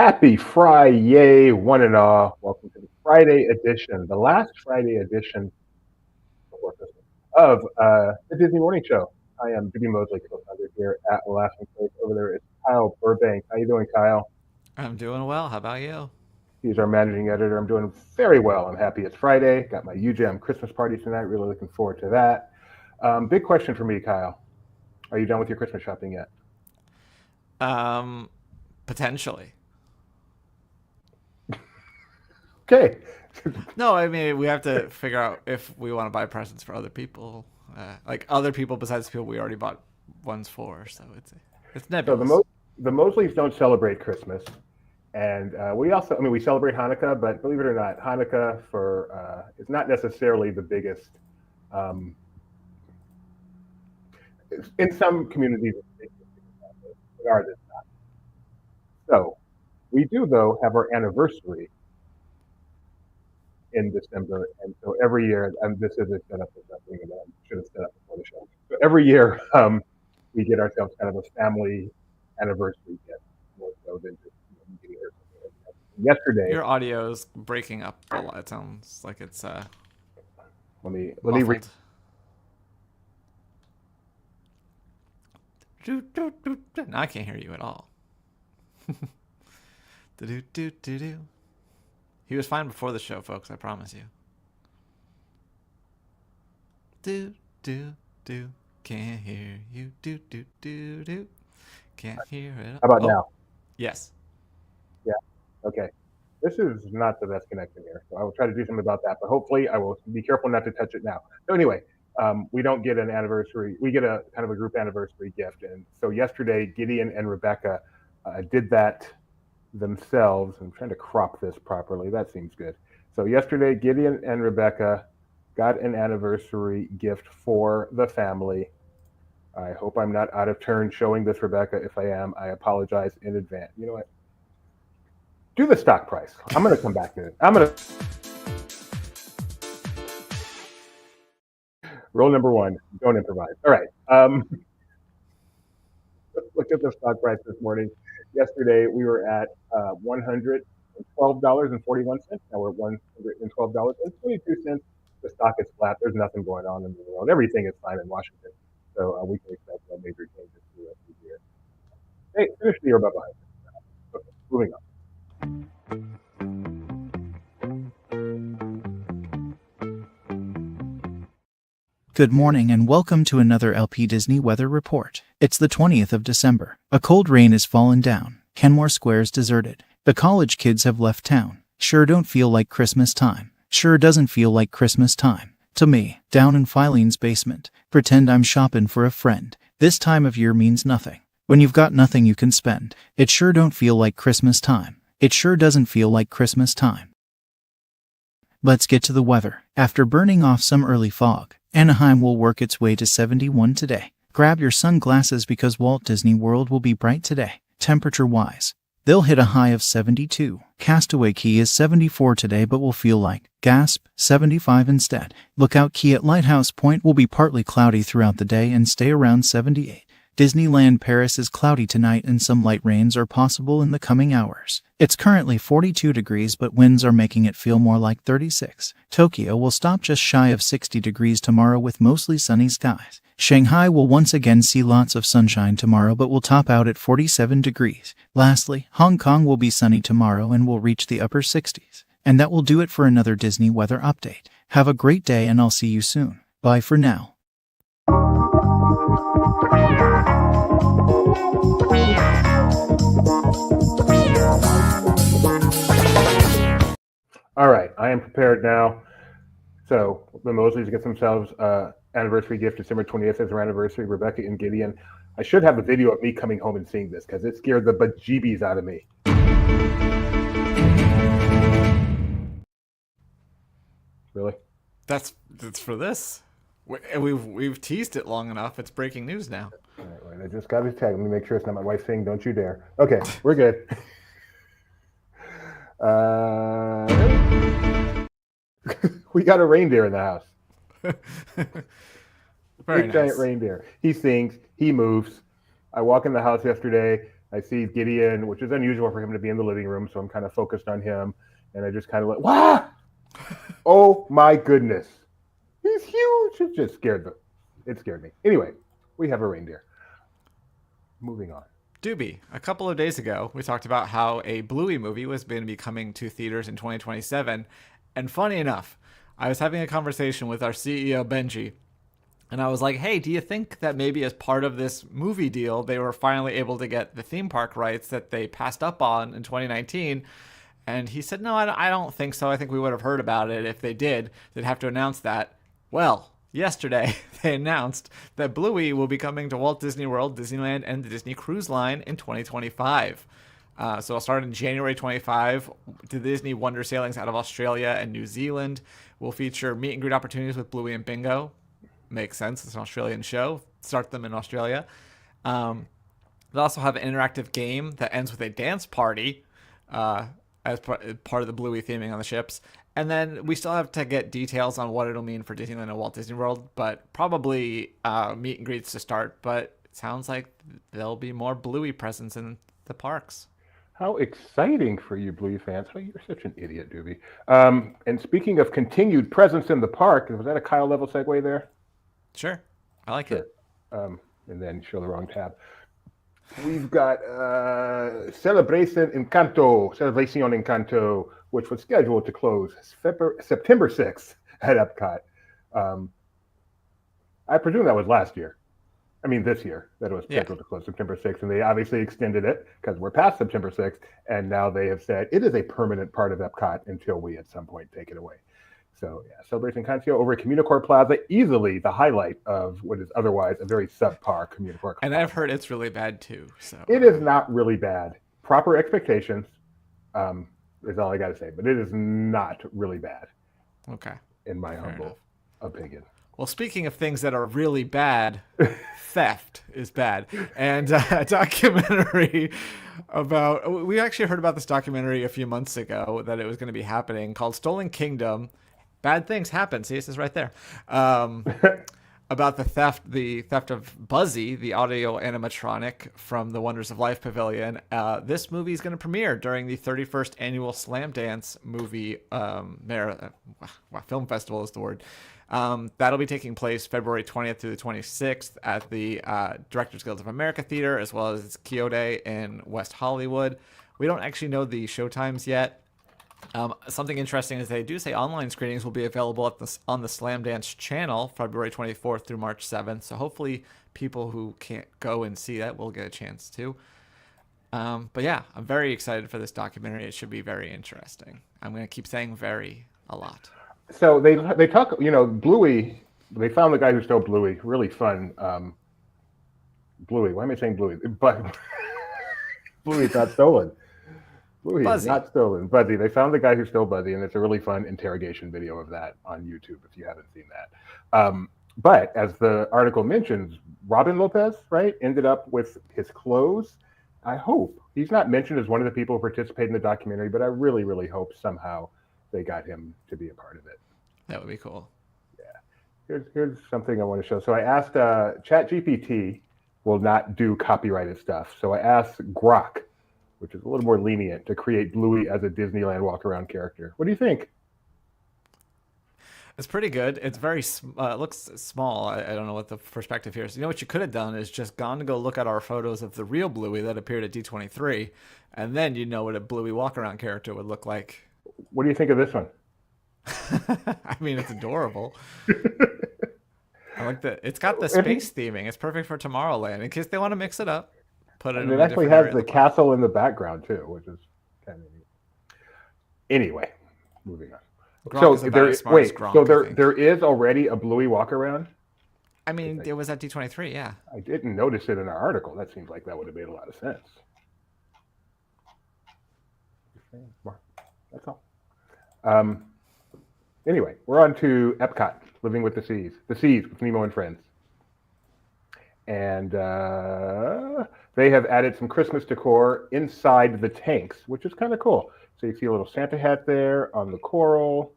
Happy Friday, one and all. Welcome to the Friday edition, the last Friday edition before Christmas of the Disney Morning Show. I am Jimmy Mosley, co-founder here at Laughing Place. Over there is Kyle Burbank. How you doing, Kyle? I'm doing well. How about you? He's our managing editor. I'm doing very well. I'm happy it's Friday. Got my UJAM Christmas party tonight. Really looking forward to that. Big question for me, Kyle. Are you done with your Christmas shopping yet? Um, Potentially. Okay. No, I mean we have to figure out if we want to buy presents for other people, like other people besides the people we already bought ones for. So it's So nebulous. the Mosleys don't celebrate Christmas. And we also, I mean, we celebrate Hanukkah, but believe it or not, Hanukkah for is not necessarily the biggest. Um, in some communities, in ours it's not. So we do though have our anniversary in December, and so every year, and this is a setup for something that I should have set up before the show. So every year, we get ourselves kind of a family anniversary gift, more so than just getting her something like that. Yesterday, Your audio's breaking up a lot. It sounds like it's let me read. muffled. Now I can't hear you at all. Do do do do. He was fine before the show, folks. I promise you. Do do do. Can't hear you. Do do do do. Can't hear it. How about Oh, now? yes. Yeah. Okay. This is not the best connection here, so I will try to do something about that. But hopefully, I will be careful not to touch it now. So anyway, we don't get an anniversary. We get a kind of a group anniversary gift, and so yesterday, Gideon and Rebecca did that themselves. I'm trying to crop this properly. That seems good. So yesterday, Gideon and Rebecca got an anniversary gift for the family. I hope I'm not out of turn showing this, Rebecca. If I am, I apologize in advance. You know what? Do the stock price. I'm going to come back to it. I'm going to roll number one. Don't improvise. All right. Let's look at the stock price this morning. Yesterday we were at $112.41. Now we're at $112.22. The stock is flat. There's nothing going on in the world. Everything is fine in Washington. So we can expect no major changes to the year. Hey, finish the year above 100. Okay, moving on. Good morning and welcome to another LP Disney Weather Report. It's the 20th of December. A cold rain has fallen down. Kenmore Square's deserted. The college kids have left town. Sure don't feel like Christmas time. Sure doesn't feel like Christmas time. To me, down in Filene's basement, pretend I'm shopping for a friend. This time of year means nothing. When you've got nothing you can spend, it sure don't feel like Christmas time. It sure doesn't feel like Christmas time. Let's get to the weather. After burning off some early fog, Anaheim will work its way to 71 today. Grab your sunglasses because Walt Disney World will be bright today. Temperature-wise, they'll hit a high of 72. Castaway Cay is 74 today but will feel like, gasp, 75 instead. Lookout Cay at Lighthouse Point will be partly cloudy throughout the day and stay around 78. Disneyland Paris is cloudy tonight and some light rains are possible in the coming hours. It's currently 42 degrees but winds are making it feel more like 36. Tokyo will stop just shy of 60 degrees tomorrow with mostly sunny skies. Shanghai will once again see lots of sunshine tomorrow but will top out at 47 degrees. Lastly, Hong Kong will be sunny tomorrow and will reach the upper 60s. And that will do it for another Disney weather update. Have a great day and I'll see you soon. Bye for now. All right, I am prepared now. So the Mosleys get themselves anniversary gift, December 20th is their anniversary. Rebecca and Gideon. I should have a video of me coming home and seeing this because it scared the bejeebies out of me. Really? That's for this. We've teased it long enough. It's breaking news now. All right, wait, I just got to check. Let me make sure it's not my wife saying, "Don't you dare." Okay, we're good. We got a reindeer in the house. Very Big nice. giant reindeer. He sings. He moves. I walk in the house yesterday. I see Gideon, which is unusual for him to be in the living room, so I'm kind of focused on him. And I just kind of like, wow! Oh my goodness. He's huge. It scared me. Anyway, we have a reindeer. Moving on. Doobie, a couple of days ago, we talked about how a Bluey movie was going to be coming to theaters in 2027. And funny enough, I was having a conversation with our CEO, Benji, and I was like, hey, do you think that maybe as part of this movie deal, they were finally able to get the theme park rights that they passed up on in 2019? And he said, no, I don't think so. I think we would have heard about it if they did. They'd have to announce that. Well, yesterday, they announced that Bluey will be coming to Walt Disney World, Disneyland, and the Disney Cruise Line in 2025. So I'll start in January 25. The Disney Wonder Sailings out of Australia and New Zealand will feature meet and greet opportunities with Bluey and Bingo. Makes sense. It's an Australian show. Start them in Australia. They'll also have an interactive game that ends with a dance party as part of the Bluey theming on the ships. And then we still have to get details on what it'll mean for Disneyland and Walt Disney World, but probably meet and greets to start. But it sounds like there'll be more Bluey presence in the parks. How exciting for you, Bluey fans. Oh, you're such an idiot, Doobie. And speaking of continued presence in the park, was that a Kyle level segue there? Sure. I like it. And then show the wrong tab. We've got Celebration Encanto, which was scheduled to close September 6th at EPCOT. I presume that was last year. I mean, this year, that it was scheduled to close September 6th. And they obviously extended it because we're past September 6th. And now they have said it is a permanent part of EPCOT until we at some point take it away. So, yeah, Celebration Encanto over at Communicore Plaza, easily the highlight of what is otherwise a very subpar Communicore Plaza. And I've heard it's really bad, too. So it is not really bad. Proper expectations is all I got to say. But it is not really bad. Okay. In my humble opinion. Well, speaking of things that are really bad, theft is bad. And a documentary we actually heard about this documentary a few months ago that it was going to be happening called Stolen Kingdom. Bad things happen. See, this is right there. About the theft of Buzzy, the audio animatronic from the Wonders of Life Pavilion. This movie is going to premiere during the 31st annual Slam Dance movie film festival is the word. That'll be taking place February 20th through the 26th at the Directors Guild of America Theater, as well as Quixote in West Hollywood. We don't actually know the showtimes yet. Something interesting is they do say online screenings will be available on the Slam Dance channel February 24th through March 7th. So hopefully people who can't go and see that will get a chance to. But yeah, I'm very excited for this documentary. It should be very interesting. I'm going to keep saying very a lot. So they talk, Bluey, they found the guy who stole Bluey. Really fun. Bluey, why am I saying Bluey? But Bluey's not stolen. Bluey is not stolen. Buzzy, they found the guy who stole Buzzy, and it's a really fun interrogation video of that on YouTube if you haven't seen that. But as the article mentions, Robin Lopez, right, ended up with his clothes. I hope. He's not mentioned as one of the people who participated in the documentary, but I really, really hope somehow they got him to be a part of it. That would be cool. Yeah. Here's something I want to show. So I asked ChatGPT will not do copyrighted stuff. So I asked Grok, which is a little more lenient, to create Bluey as a Disneyland walk-around character. What do you think? It's pretty good. It's very it looks small. I don't know what the perspective here is. You know what you could have done is just gone to go look at our photos of the real Bluey that appeared at D23, and then you know what a Bluey walk-around character would look like. What do you think of this one? I mean, it's adorable. I like it's got the space theming. It's perfect for Tomorrowland in case they want to mix it up. Put it. And it actually has the castle in the background too, which is kind of neat. Anyway, moving on. Gronk, there is already a Bluey walk around. I mean, it was at D23, yeah. I didn't notice it in our article. That seems like that would have made a lot of sense. That's all. Anyway, we're on to EPCOT, Living with the Seas. The Seas with Nemo and Friends. And they have added some Christmas decor inside the tanks, which is kind of cool. So you see a little Santa hat there on the coral.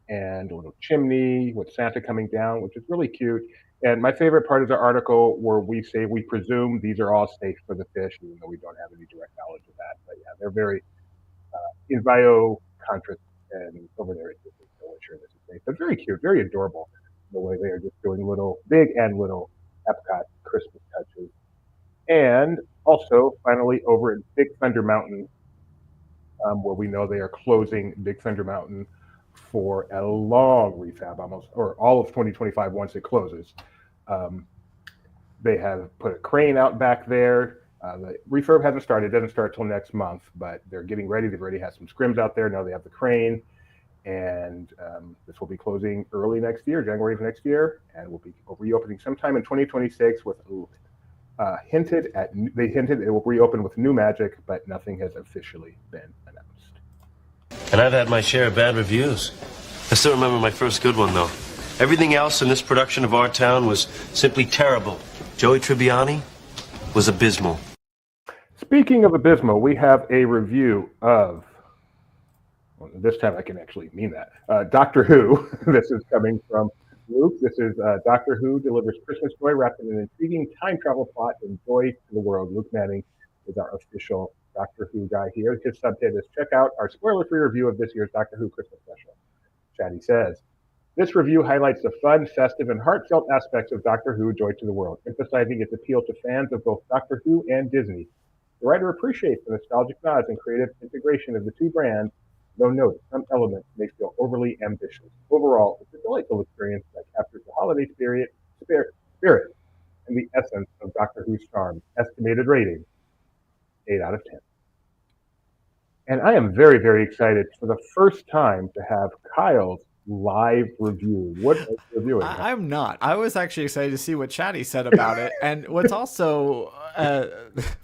and a little chimney with Santa coming down, which is really cute. And my favorite part is the article where we say we presume these are all safe for the fish, even though we don't have any direct knowledge of that. But yeah, they're very in bio contrast and over there it's just so sure this is safe. But very cute, very adorable the way they are just doing little big and little Epcot Christmas touches. And also, finally, over at Big Thunder Mountain, where we know they are closing Big Thunder Mountain for a long refab, almost or all of 2025 once it closes. Um, they have put a crane out back there. The refurb hasn't started; it doesn't start till next month, but they're getting ready. They've already had some scrims out there. Now they have the crane, and this will be closing early next year, January of next year, and will be reopening sometime in 2026 with they hinted it will reopen with new magic, but nothing has officially been announced. And I've had my share of bad reviews. I still remember my first good one, though. Everything else in this production of Our Town was simply terrible. Joey Tribbiani was abysmal. Speaking of abysmal, we have a review of, well, this time I can actually mean that, Doctor Who. This is coming from Luke. This is Doctor Who delivers Christmas joy wrapped in an intriguing time travel plot and joy to the world. Luke Manning is our official Doctor Who guy here. His subhead is check out our spoiler-free review of this year's Doctor Who Christmas special. Chatty says, this review highlights the fun, festive, and heartfelt aspects of Doctor Who Joy to the World, emphasizing its appeal to fans of both Doctor Who and Disney. The writer appreciates the nostalgic nods and creative integration of the two brands, though notes some elements may feel overly ambitious. Overall, it's a delightful experience that captures the holiday spirit and the essence of Doctor Who's charm. Estimated rating, 8 out of 10. And I am very, very excited for the first time to have Kyle's live review. What are you reviewing? I'm not. I was actually excited to see what Chatty said about it. And what's also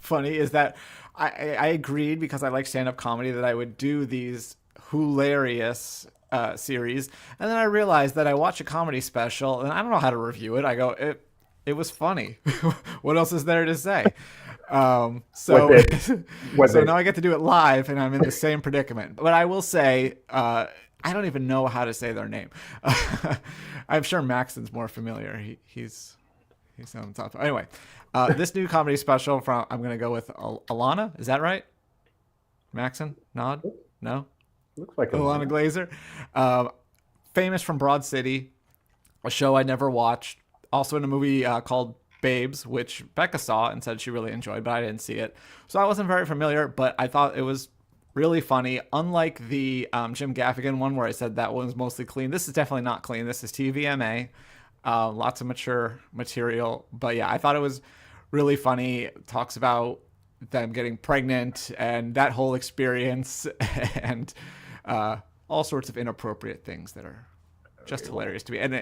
funny is that I agreed, because I like stand-up comedy, that I would do these hilarious series. And then I realized that I watch a comedy special and I don't know how to review it. I go, it was funny. What else is there to say? So now I get to do it live, and I'm in the same predicament. But I will say, I don't even know how to say their name. I'm sure Maxon's more familiar. He's on top. Anyway, this new comedy special from, I'm going to go with Alana. Is that right? Maxon? Nod? No? Looks like Alana Glazer. Famous from Broad City, a show I never watched. Also in a movie called Babes, which Becca saw and said she really enjoyed, but I didn't see it. So I wasn't very familiar, but I thought it was really funny. Unlike the Jim Gaffigan one where I said that one was mostly clean, this is definitely not clean. This is TVMA. Lots of mature material. But yeah, I thought it was really funny. It talks about them getting pregnant and that whole experience and all sorts of inappropriate things that are just hilarious to me. And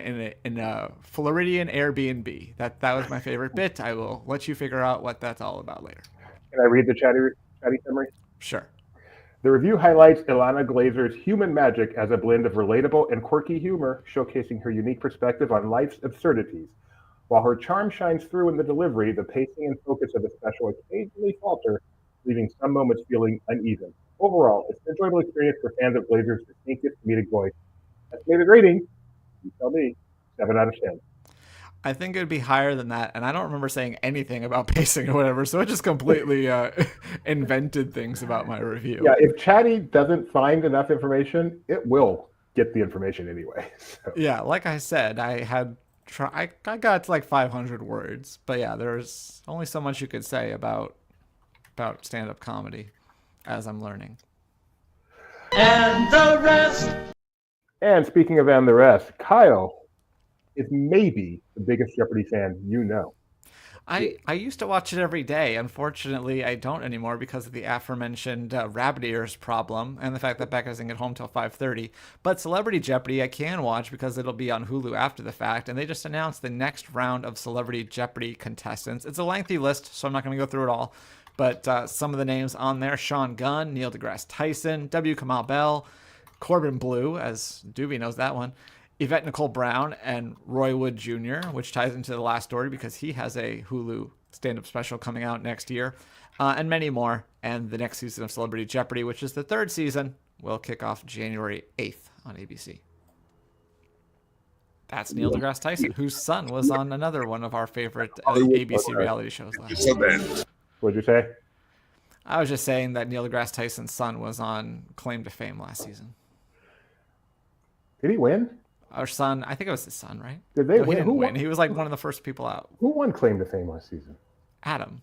in a Floridian Airbnb. That was my favorite bit. I will let you figure out what that's all about later. Can I read the chatty summary? Sure. The review highlights Ilana Glazer's human magic as a blend of relatable and quirky humor, showcasing her unique perspective on life's absurdities. While her charm shines through in the delivery, the pacing and focus of the special occasionally falter, leaving some moments feeling uneven. Overall, it's an enjoyable experience for fans of Glazer's distinctive comedic voice. Estimated rating, you tell me, 7 out of 10. I think it would be higher than that, and I don't remember saying anything about pacing or whatever, so I just completely invented things about my review. Yeah, if Chatty doesn't find enough information, it will get the information anyway. So. Yeah, like I said, I got to like 500 words, but yeah, there's only so much you could say about stand-up comedy as I'm learning. And the rest. And speaking of and the rest, Kyle is maybe the biggest Jeopardy fan you know. I used to watch it every day. Unfortunately, I don't anymore because of the aforementioned rabbit ears problem and the fact that Becca doesn't get home till 5:30. But Celebrity Jeopardy I can watch because it'll be on Hulu after the fact, and they just announced the next round of Celebrity Jeopardy contestants. It's a lengthy list, so I'm not going to go through it all. But some of the names on there: Sean Gunn, Neil deGrasse Tyson, W. Kamau Bell, Corbin Bleu, as Doobie knows that one, Yvette Nicole Brown, and Roy Wood Jr., which ties into the last story because he has a Hulu stand-up special coming out next year, and many more. And the next season of Celebrity Jeopardy, which is the third season, will kick off January 8th on ABC. That's Neil deGrasse Tyson, whose son was on another one of our favorite ABC reality shows last So year. bad. What'd you say? I was just saying that Neil deGrasse Tyson's son was on Claim to Fame last season. Did he win? Our son, I think it was his son, right? Did they No, he win? didn't Who win. won? He was like one of the first people out. Who won Claim to Fame last season? Adam.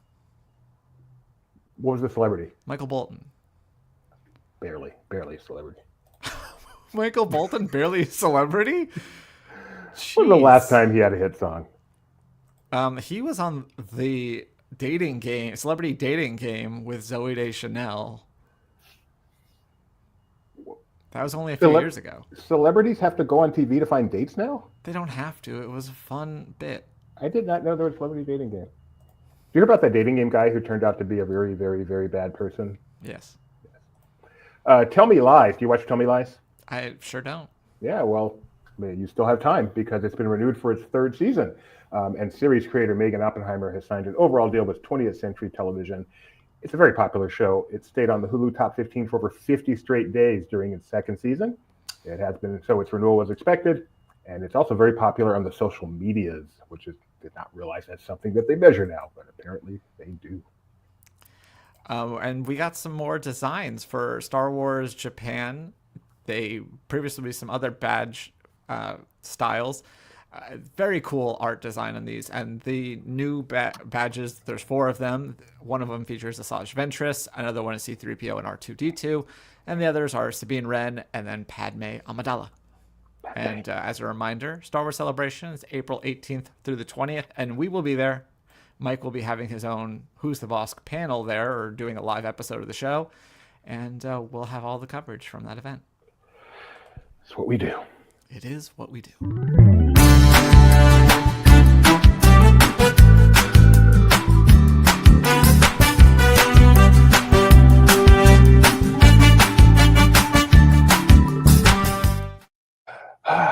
What was the celebrity? Michael Bolton. Barely a celebrity. Michael Bolton, barely a celebrity? When was the last Jeez. time he had a hit song? He was on the dating game, celebrity dating game with Zooey Deschanel. That was only a few years ago. Celebrities have to go on TV to find dates now? They don't have to. It was a fun bit. I did not know there was a celebrity dating game. Did you hear about that dating game guy who turned out to be a very, very, very bad person? Yes. Tell Me Lies. Do you watch Tell Me Lies? I sure don't. Yeah, well, you still have time because it's been renewed for its third season. And series creator Megan Oppenheimer has signed an overall deal with 20th Century Television. It's a very popular show. It stayed on the Hulu Top 15 for over 50 straight days during its second season. It has been, so its renewal was expected. And it's also very popular on the social medias, which is, did not realize that's something that they measure now, but apparently they do. And we got some more designs for Star Wars Japan. They previously released some other badge styles. Very cool art design on these. And the new badges, there's 4 of them. One of them features Asajj Ventress. Another one is C-3PO and R2-D2. And the others are Sabine Wren and then Padme Amidala. And as a reminder, Star Wars Celebration is April 18th through the 20th. And we will be there. Mike will be having his own Who's the Boss panel there, or doing a live episode of the show. And we'll have all the coverage from that event. It's what we do. It is what we do.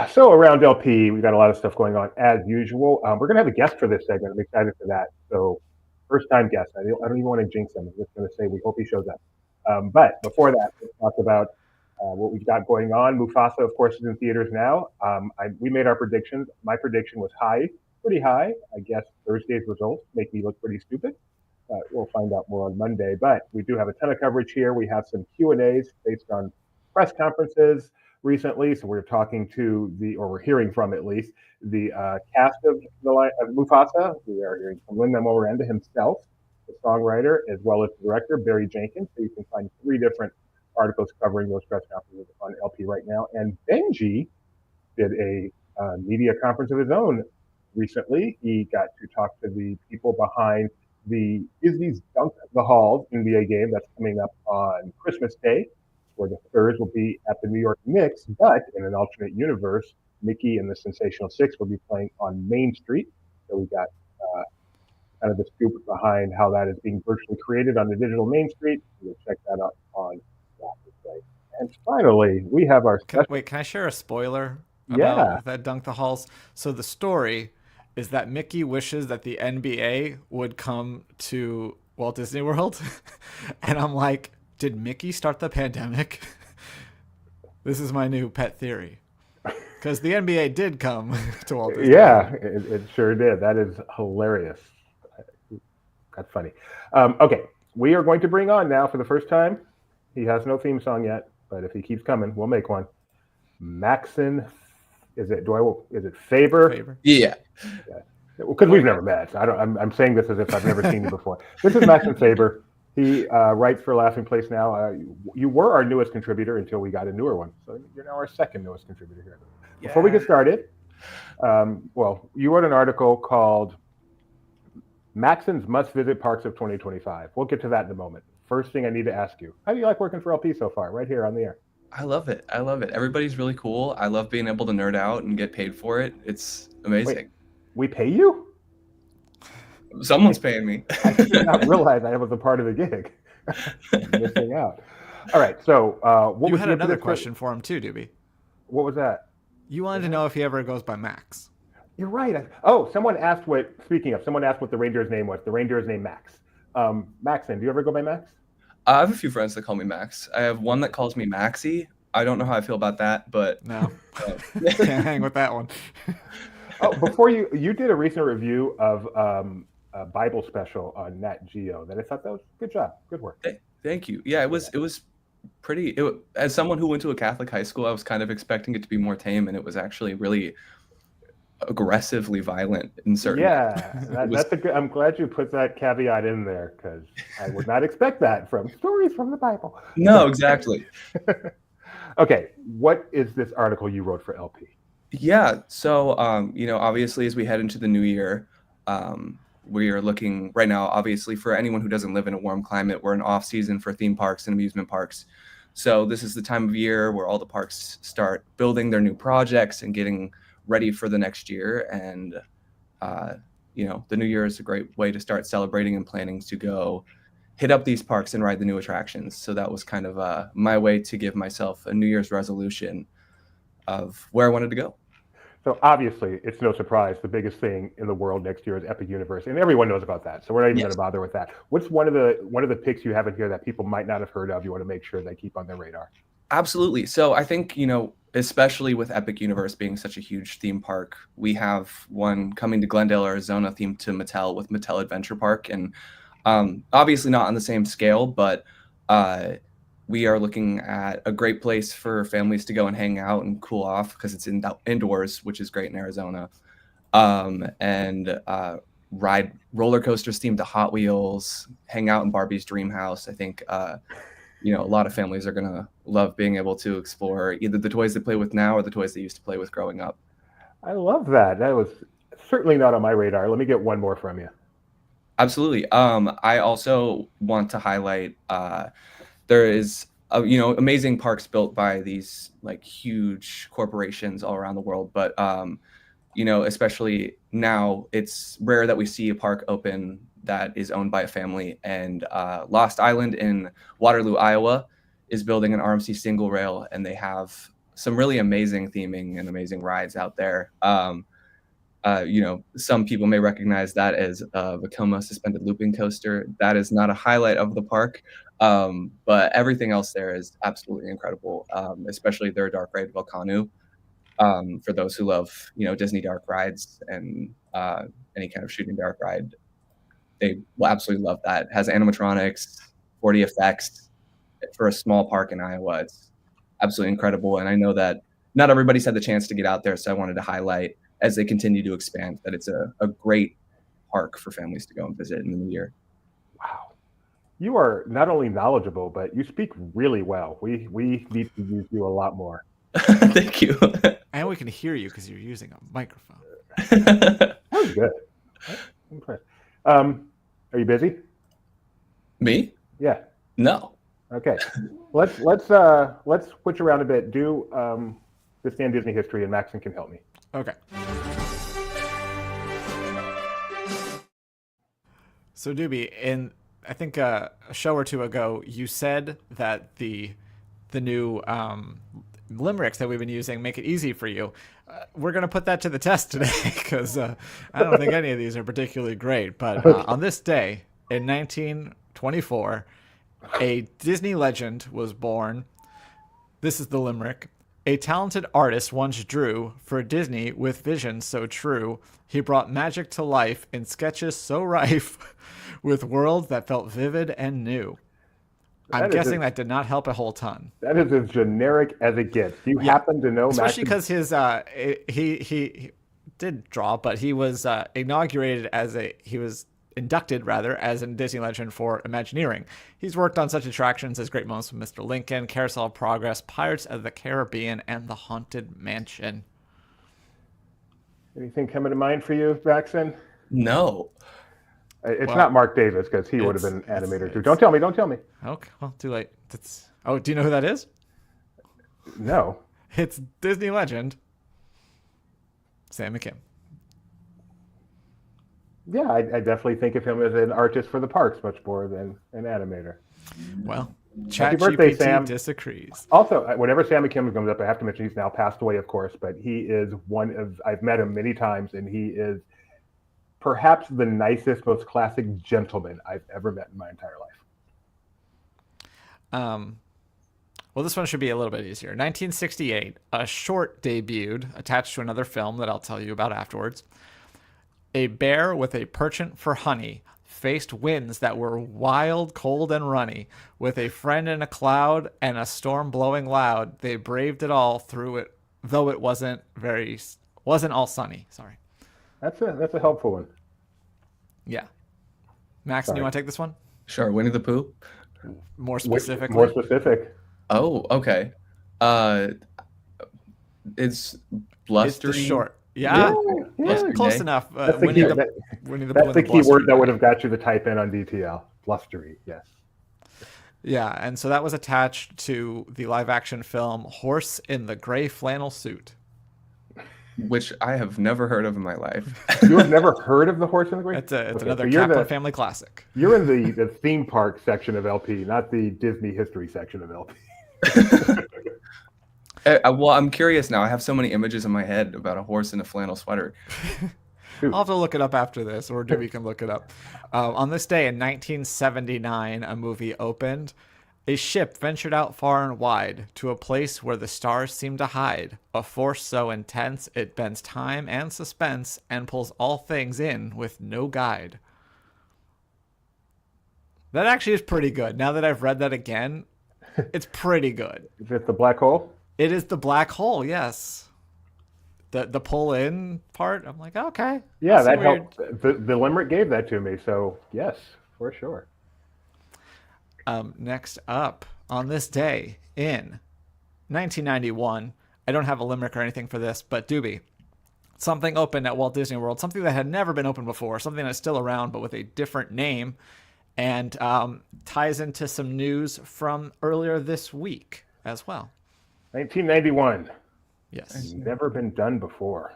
So around LP, we've got a lot of stuff going on as usual. We're going to have a guest for this segment. I'm excited for that. So first time guest. I don't even want to jinx him. I'm just going to say we hope he shows up. But before that, let's talk about what we've got going on. Mufasa, of course, is in theaters now. We made our predictions. My prediction was high, pretty high. I guess Thursday's results make me look pretty stupid. We'll find out more on Monday. But we do have a ton of coverage here. We have some Q&As based on press conferences recently. So we're talking to we're hearing from at least the cast of Mufasa. We are hearing from Lin-Manuel Miranda himself, the songwriter, as well as the director, Barry Jenkins. So you can find 3 different articles covering those press conferences on LP right now. And Benji did a media conference of his own recently. He got to talk to the people behind the Disney's Dunk the Halls NBA game that's coming up on Christmas Day, where the Spurs will be at the New York Knicks, but in an alternate universe, Mickey and the Sensational Six will be playing on Main Street. So we got kind of the scoop behind how that is being virtually created on the digital Main Street. We'll check that out on that website. And finally, we have our special... Can I share a spoiler about that Dunk the Halls? So the story is that Mickey wishes that the NBA would come to Walt Disney World. And I'm like, did Mickey start the pandemic? This is my new pet theory. Because the NBA did come to Walt Disney World. Yeah, it sure did. That is hilarious. That's funny. Okay, we are going to bring on now for the first time. He has no theme song yet, but if he keeps coming, we'll make one. Maxon, is it Faber? Faber. Yeah. Because we've never met. So I'm saying this as if I've never seen you before. This is Maxon Faber. He writes for Laughing Place now. You were our newest contributor until we got a newer one. So you're now our second newest contributor here. Yeah. Before we get started, you wrote an article called Maxon's Must Visit Parks of 2025. We'll get to that in a moment. First thing I need to ask you, how do you like working for LP so far, right here on the air? I love it. Everybody's really cool. I love being able to nerd out and get paid for it. It's amazing. Wait, we pay you? Someone's paying me. I did not realize I was a part of the gig. Missing out. All right. So what you was had another question for him too, Doobie. What was that? You wanted to know if he ever goes by Max. You're right. Someone asked what the reindeer's name was. The reindeer's name Max. Maxon, do you ever go by Max? I have a few friends that call me Max. I have one that calls me Maxie. I don't know how I feel about that, but No, can't hang with that one. Oh, before you did a recent review of a Bible special on Nat Geo that I thought that was good job, good work. thank you. Yeah, it was pretty. As someone who went to a Catholic high school, I was kind of expecting it to be more tame, and it was actually really aggressively violent in certain. Yeah, that's a good. I'm glad you put that caveat in there because I would not expect that from stories from the Bible. No, exactly. Okay, what is this article you wrote for LP? Yeah. So, obviously, as we head into the new year, we are looking right now, obviously, for anyone who doesn't live in a warm climate, we're in off season for theme parks and amusement parks. So this is the time of year where all the parks start building their new projects and getting ready for the next year. And, the new year is a great way to start celebrating and planning to go hit up these parks and ride the new attractions. So that was kind of my way to give myself a New Year's resolution of where I wanted to go. So obviously, it's no surprise the biggest thing in the world next year is Epic Universe, and everyone knows about that. So we're not even going to bother with that. What's one of the picks you have in here that people might not have heard of? You want to make sure they keep on their radar. Absolutely. So I think, especially with Epic Universe being such a huge theme park, we have one coming to Glendale, Arizona, themed to Mattel with Mattel Adventure Park, and obviously not on the same scale, but we are looking at a great place for families to go and hang out and cool off because it's indoors, which is great in Arizona. And ride roller coasters themed to Hot Wheels, hang out in Barbie's Dream House. I think, a lot of families are going to love being able to explore either the toys they play with now or the toys they used to play with growing up. I love that. That was certainly not on my radar. Let me get one more from you. Absolutely. I also want to highlight there is amazing parks built by these like huge corporations all around the world, but especially now it's rare that we see a park open that is owned by a family. And Lost Island in Waterloo, Iowa is building an RMC single rail, and they have some really amazing theming and amazing rides out there. Some people may recognize that as a Vekoma suspended looping coaster. That is not a highlight of the park, but everything else there is absolutely incredible, especially their dark ride Volcano. For those who love, Disney dark rides and any kind of shooting dark ride, they will absolutely love that. It has animatronics, 4D effects for a small park in Iowa. It's absolutely incredible, and I know that not everybody's had the chance to get out there, so I wanted to highlight as they continue to expand that it's a great park for families to go and visit in the new year. Wow. You are not only knowledgeable, but you speak really well. We need to use you a lot more. Thank you. And we can hear you because you're using a microphone. That was good. I'm impressed. Are you busy? Me? Yeah. No. Okay. Let's switch around a bit. Do Disney and Disney history, and Maxon can help me. Okay. So Doobie, I think a show or two ago, you said that the new limericks that we've been using make it easy for you. We're going to put that to the test today because I don't think any of these are particularly great. But on this day in 1924, a Disney legend was born. This is the limerick. A talented artist once drew for Disney with vision so true. He brought magic to life in sketches so rife with worlds that felt vivid and new. I'm guessing that did not help a whole ton. That is as generic as it gets. Do you happen to know? Especially because his he did draw, but he was inducted as a Disney legend for Imagineering. He's worked on such attractions as Great Moments with Mr. Lincoln, Carousel of Progress, Pirates of the Caribbean, and The Haunted Mansion. Anything coming to mind for you, Maxon? No. It's not Mark Davis because he would have been an animator too. Don't tell me. Okay, well, too late. Do you know who that is? No. It's Disney legend Sam McKim. Yeah, I definitely think of him as an artist for the parks much more than an animator. Well, ChatGPT disagrees. Also, whenever Sam McKim comes up, I have to mention he's now passed away, of course, but he is I've met him many times, and he is perhaps the nicest, most classic gentleman I've ever met in my entire life. Well, this one should be a little bit easier. 1968, a short debuted attached to another film that I'll tell you about afterwards. A bear with a penchant for honey faced winds that were wild, cold, and runny. With a friend in a cloud and a storm blowing loud, they braved it all through it, though it wasn't all sunny. Sorry. That's a helpful one. Yeah. Max, do you want to take this one? Sure. Winnie the Pooh. More specifically. More specific. Oh, okay. It's blustery. It's the short. Yeah. Close Day. enough. That's the Winnie key, the that, Winnie the that's Pooh the and key Blustery word that Day. would have got you to type in on DTL. Blustery, yes. Yeah, and so that was attached to the live action film Horse in the Gray Flannel Suit. Which I have never heard of in my life. You have never heard of the Horse in the Gray? It's another so you're Kaplan family classic. You're in the theme park section of LP, not the Disney history section of LP. Well, I'm curious now. I have so many images in my head about a horse in a flannel sweater. I'll have to look it up after this, or Dewey can look it up. On this day in 1979, a movie opened. A ship ventured out far and wide to a place where the stars seem to hide. A force so intense it bends time and suspense and pulls all things in with no guide. That actually is pretty good. Now that I've read that again, it's pretty good. Is it the black hole? It is the black hole, yes. The pull in part, I'm like, okay. Yeah, I see that where helped. The limerick gave that to me, so yes, for sure. Next up, on this day in 1991, I don't have a limerick or anything for this, but Doobie, something opened at Walt Disney World, something that had never been opened before, something that's still around but with a different name, and ties into some news from earlier this week as well. 1991. Yes. Never been done before.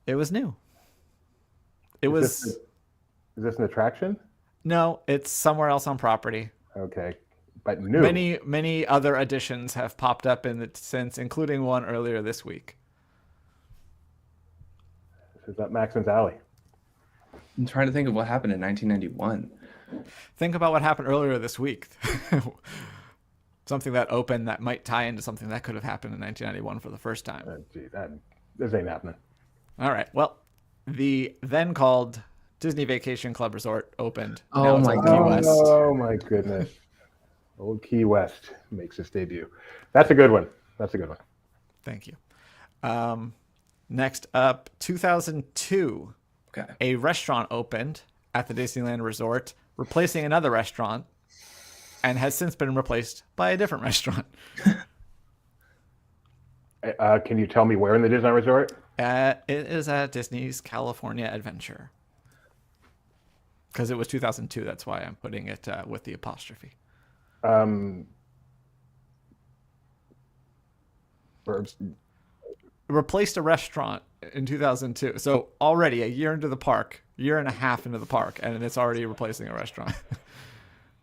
It was new. Is this an attraction? No, it's somewhere else on property. Okay, but new. Many other additions have popped up in it since, including one earlier this week. This is up Maxon's alley. I'm trying to think of what happened in 1991. Think about what happened earlier this week. Something that opened that might tie into something that could have happened in 1991 for the first time. This ain't happening. All right. Well, the then called Disney Vacation Club Resort opened. Oh Now it's my on God. Key West. Oh my goodness. Old Key West makes its debut. That's a good one. Thank you. Next up, 2002. Okay. A restaurant opened at the Disneyland Resort, replacing another restaurant, and has since been replaced by a different restaurant. Can you tell me where in the Disney Resort? It is at Disney's California Adventure. Because it was 2002, that's why I'm putting it with the apostrophe. Replaced a restaurant in 2002. So already a year into the park, year and a half into the park, and it's already replacing a restaurant.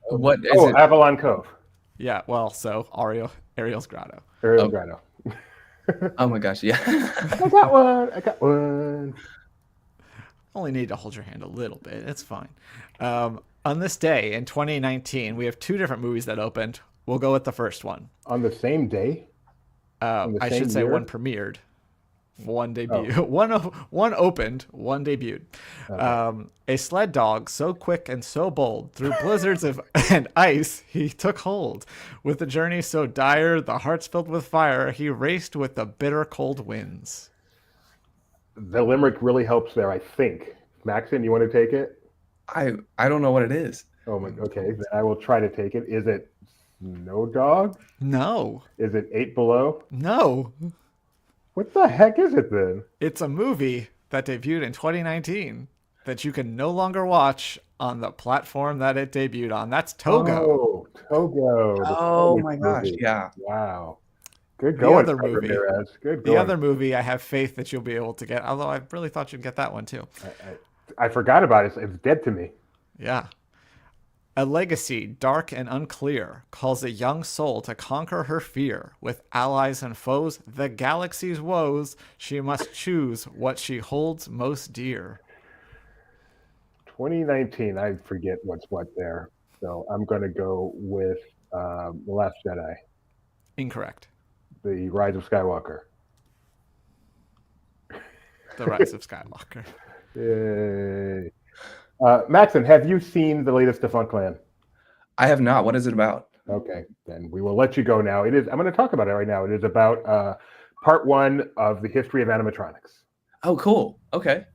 What is it? Avalon Cove. Yeah, well, so Ariel's Grotto. Ariel's Grotto. Oh my gosh, yeah. I got one. Only need to hold your hand a little bit. It's fine. On this day in 2019, we have two different movies that opened. We'll go with the first one. On the same day? I should say year? one premiered, one debuted. One opened, one debuted. Okay. A sled dog so quick and so bold, through blizzards and ice he took hold. With the journey so dire, the hearts filled with fire, he raced with the bitter cold winds. The limerick really helps there, I think. Maxon, you want to take it? I don't know what it is. Oh my. Okay, then I will try to take it. Is it Snow Dog? No. Is it 8 Below? No. What the heck is it then? It's a movie that debuted in 2019 that you can no longer watch on the platform that it debuted on. That's Togo. Oh, Togo. the Oh Spanish my gosh, movie. yeah. Wow. Good going, other Fred movie. Ramirez. Good The going. other movie, I have faith that you'll be able to get, although I really thought you'd get that one too. I forgot about it. It's dead to me. Yeah. A legacy, dark and unclear, calls a young soul to conquer her fear. With allies and foes, the galaxy's woes, she must choose what she holds most dear. 2019, I forget what's what there. So I'm going to go with The Last Jedi. Incorrect. The Rise of Skywalker. The Rise of Skywalker. Yay. Maxon, have you seen the latest Defunctland? I have not. What is it about? Okay, then we will let you go now. I'm going to talk about it right now. It is about part 1 of the history of animatronics. Oh, cool. Okay.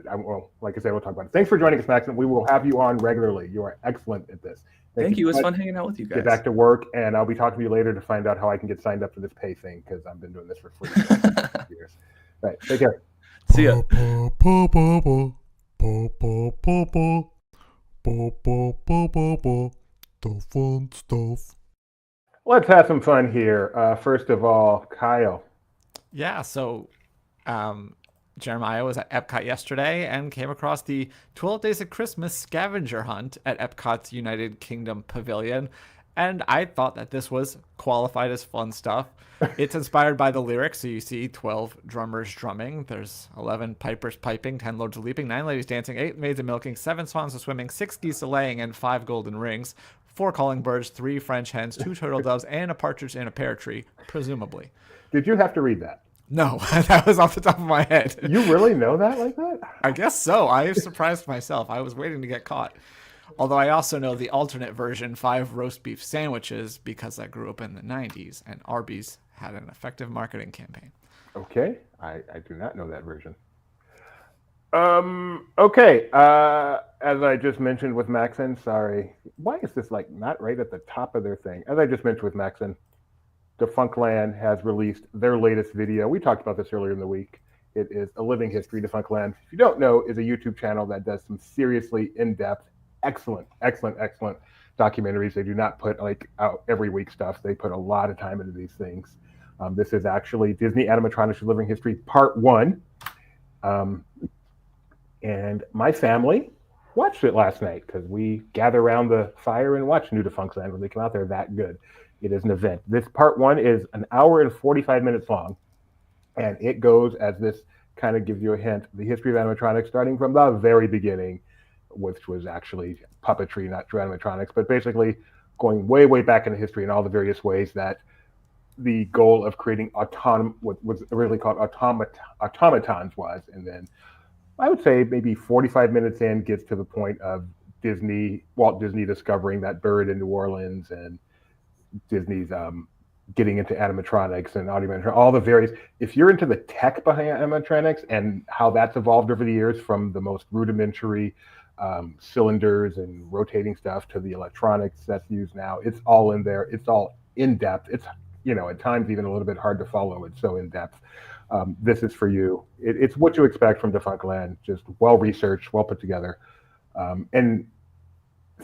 Well, like I said, we'll talk about it. Thanks for joining us, Maxon. We will have you on regularly. You are excellent at this. Thank you. It was fun hanging out with you guys. Get back to work, and I'll be talking to you later to find out how I can get signed up for this pay thing, because I've been doing this for 40 years. Right, take care. See ya. The fun stuff. Let's have some fun here. First of all, Kyle. Yeah, so Jeremiah was at Epcot yesterday and came across the 12 Days of Christmas scavenger hunt at Epcot's United Kingdom Pavilion. And I thought that this was qualified as fun stuff. It's inspired by the lyrics. So you see 12 drummers drumming. There's 11 pipers piping, 10 lords leaping, 9 ladies dancing, 8 maids milking, 7 swans swimming, 6 geese laying, and 5 golden rings, 4 calling birds, 3 French hens, 2 turtle doves, and a partridge in a pear tree, presumably. Did you have to read that? No, that was off the top of my head. You really know that like that? I guess so. I surprised myself. I was waiting to get caught. Although I also know the alternate version, 5 roast beef sandwiches, because I grew up in the 90s and Arby's had an effective marketing campaign. Okay. I do not know that version. Okay. As I just mentioned with Maxon, sorry. Why is this like not right at the top of their thing? As I just mentioned with Maxon, Defunctland has released their latest video. We talked about this earlier in the week. It is A Living History. Defunctland, if you don't know, is a YouTube channel that does some seriously in-depth, excellent documentaries. They do not put like out every week stuff. They put a lot of time into these things. This is actually Disney Animatronics: A Living History Part 1. And my family watched it last night because we gather around the fire and watch New Defunctland when they come out. They're that good. It is an event. This Part 1 is an hour and 45 minutes long. And it goes, as this kind of gives you a hint, the history of animatronics starting from the very beginning, which was actually puppetry, not true animatronics, but basically going way, way back into history and all the various ways that the goal of creating what was originally called automatons was. And then I would say maybe 45 minutes in gets to the point of Walt Disney discovering that bird in New Orleans, and Disney's getting into animatronics and audio, all the various. If you're into the tech behind animatronics and how that's evolved over the years, from the most rudimentary cylinders and rotating stuff to the electronics that's used now, it's all in there. It's all in depth. It's, at times even a little bit hard to follow. It's so in depth. This is for you. It's what you expect from Defunctland, just well researched, well put together, and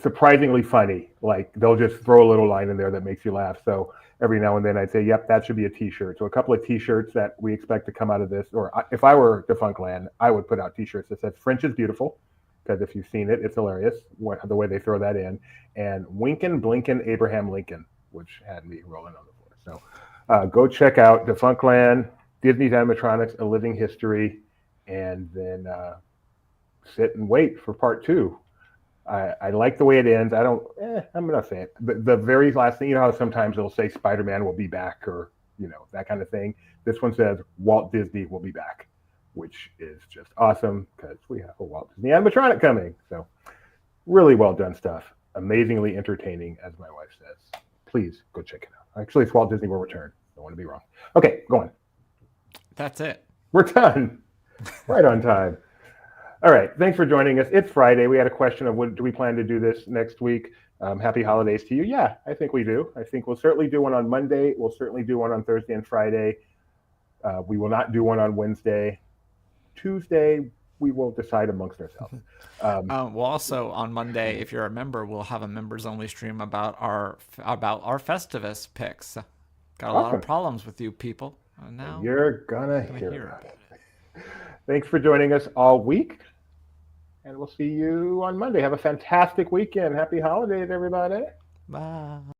surprisingly funny. Like, they'll just throw a little line in there that makes you laugh. So every now and then I'd say, yep, that should be a t-shirt. So a couple of t-shirts that we expect to come out of this, or if I were Defunctland, I would put out t-shirts that says French is beautiful, because if you've seen it, it's hilarious the way they throw that in. And Winkin' Blinkin' Abraham Lincoln, which had me rolling on the floor. So go check out Defunctland, Disney's Animatronics: A Living History, and then sit and wait for Part 2. I like the way it ends. I'm going to say it. The very last thing, how sometimes it'll say Spider-Man will be back, or, that kind of thing. This one says Walt Disney will be back, which is just awesome because we have a Walt Disney animatronic coming. So really well done stuff. Amazingly entertaining, as my wife says. Please go check it out. Actually, it's Walt Disney Will Return. Don't want to be wrong. Okay, go on. That's it. We're done. Right on time. All right. Thanks for joining us. It's Friday. We had a question of, do we plan to do this next week? Happy holidays to you. Yeah, I think we do. I think we'll certainly do one on Monday. We'll certainly do one on Thursday and Friday. We will not do one on Wednesday. Tuesday, we will decide amongst ourselves. We'll also, on Monday, if you're a member, we'll have a members-only stream about our Festivus picks. Got a lot of problems with you people. Now you're gonna hear about it. Thanks for joining us all week, and we'll see you on Monday. Have a fantastic weekend. Happy holidays, everybody. Bye.